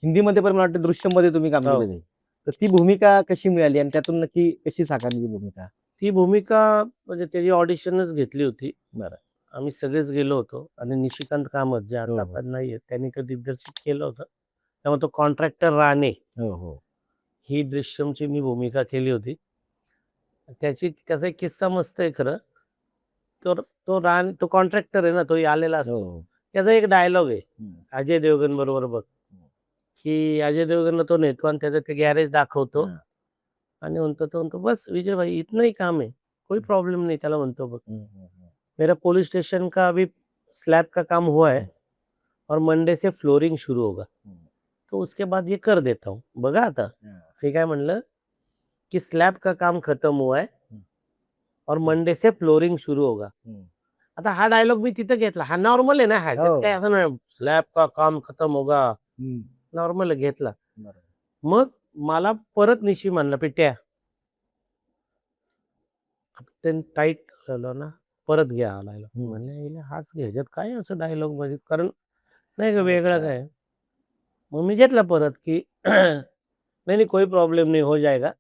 हिंदीमध्ये पण मला वाटतं दृश्यममध्ये तुम्ही काम हो. केलेलं आहे. तर ती भूमिका कशी मिळाली आणि त्यातून नक्की कशी साकारली ती भूमिका? ती भूमिका म्हणजे त्याची ऑडिशनच घेतली होती. बरं. आम्ही सगळेच गेलो होतो आणि निशिकांत कामत जे हो, आता हो. आपण नाहीये, त्यांनी ते दिग्दर्शित केलं होतं. त्यामुळे तो कॉन्ट्रॅक्टर राणे हो, हो. ही दृश्यमची मी भूमिका केली होती. त्याचा एक किस्सा मस्त आहे खरं. तर तो कॉन्ट्रॅक्टर आहे ना, तो आलेला हो, असतो. हो. त्याचा एक डायलॉग आहे, हं. अजय देवगण बरोबर बघ, की अजय देवगणला तो नेतो आणि त्याचं ते गॅरेज दाखवतो हां. आणि म्हणतो, "बस विजय भाई इतना ही काम है, कोई प्रॉब्लम नहीं." त्याला म्हणतो बघ, हं, हं, हं. "मेरा पुलिस स्टेशन का अभी स्लैब का काम हुआ है और मंडे से फ्लोरिंग शुरू होगा, हं. तो उसके बाद ये कर देता हूँ." बघा आता, हां. ते काय म्हणलं, की स्लैब का काम खत्म हुआ है हं. और मंडे से फ्लोरिंग शुरू होगा. हं. आता हा डायलॉग मी तिथं घेतला. हा नॉर्मल आहे ना, ह्याच्यात हो. काय असं नाही, स्लॅब का काम खतम होगा, हं. नॉर्मल घेतला. बरोबर. मग मला परत निशी म्हणला, "पिट्या, ते टाईट झालं ना, परत घ्या हा डायलॉग." हं. म्हणलं, "हिला हाच घे, ह्याच्यात काय असं डायलॉग म्हणजे?" कारण नाही का वेगळं अच्छा. काय. मग मी घेतला परत, की "नहीं, नहीं, कोई प्रॉब्लम नहीं, हो जाएगा.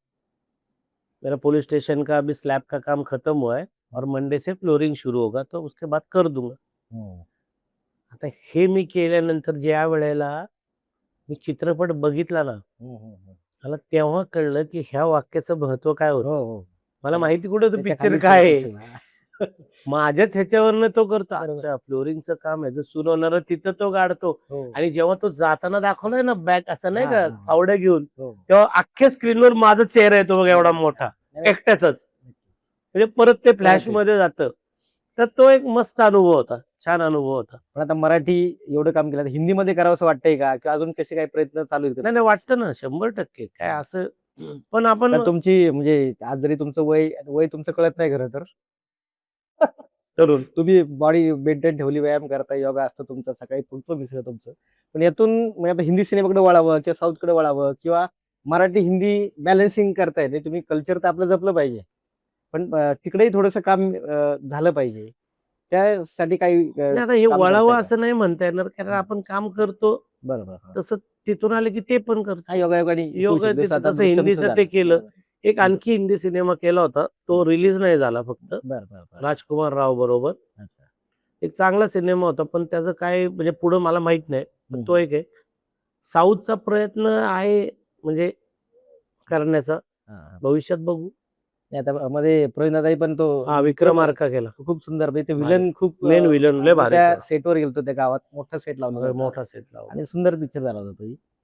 मेरा पुलिस स्टेशन का अभी स्लैब का काम खत्म हुआ है और मंडे से फ्लोरिंग शुरू होगा, तो उसके बाद कर दूंगा." हं. आता हे मी केल्यानंतर ज्या वेळेला मी चित्रपट बघितला ना, हं, हं, हं. मला तेव्हा कळलं, की ह्या वाक्याचं महत्त्व काय हो, होतं. हो. मला आणि माहिती कुठं होतं त्याच्या पिक्चर खाली काय आहे. हां. माझ्याच ह्याच्यावरनं तो करतो. बरोबर. अच्छा फ्लोरिंगचं काम आहे. जर सुरू होणारं तिथं तो गाडतो हो. आणि जेव्हा तो जाताना दाखवलाय ना बॅग असं नाही हां, का हां, हां. फावड्या घेऊन, हो. तेव्हा अख्ख्या स्क्रीनवर माझा चेहरा येतो बघा एवढा अच्छा. मोठा, नाही, नाही. एकट्याचाच. म्हणजे परत ते परत आहे. फ्लॅशमध्ये जातं. तर तो एक मस्त अनुभव होता. छान अनुभव होता. पण आता मराठी एवढं काम केलं, आता हिंदीमध्ये करावंसं वाटतंय का? किंवा अजून कसे काही प्रयत्न चालू आहेत का? नाही, नाही वाटतं ना 100% काय हां. असं पण आपण तर तुमची म्हणजे आज जरी तुमचं वय वय तुमचं कळत नाही खरं तर. तरुण तुम्ही बॉडी मेंटेन ठेवली, व्यायाम करताय, योगा असतो तुमचा, सकाळी तुमचं मिसळ तुमचं. पण यातून म्हणजे आता हिंदी सिनेमाकडे वळावं किंवा साऊथकडे वळावं किंवा मराठी, हिंदी बॅलन्सिंग करताय. ते तुम्ही कल्चर तर आपलं जपलं पाहिजे. पण तिकडेही थोडंसं काम झालं पाहिजे. त्यासाठी काही नाही आता हे काम करताय वळावं का? असं नाही म्हणता येणार कारण हं. आपण काम करतो. बरं, बरं. हां. तसं तिथून आलं की ते पण हां, करतो. योगायोगाने होऊ योग शकतो. जसं तिथं आता तसं दृश्यमचं हिंदीचं ते झालं. केलं. बरोबर. एक हं. आणखी हिंदी सिनेमा केला होता. हं. तो रिलीज नाही झाला फक्त. बरं, बरं, बरं. राजकुमार राव बरोबर. अच्छा. एक चांगला सिनेमा होता, पण त्याचं काय म्हणजे पुढं मला माहीत नाही. पण हं, तो हं. एक आहे. साऊथचा प्रयत्न आहे म्हणजे करण्याचा. हां, हां. भविष्यात बघू. नाही आता मध्ये प्रवीणाताई पण तो हां, विक्रम विक्रमार्का केला. खूप सुंदर म्हणजे ते भारी. विलन खूप मेन विलन लय आम्ही भारी त्या केला. सेटवर गेलतो त्या गावात. मोठा सेट लावलेला होता मोठा सेट लावला. आणि सुंदर पिक्चर झाला होता तो.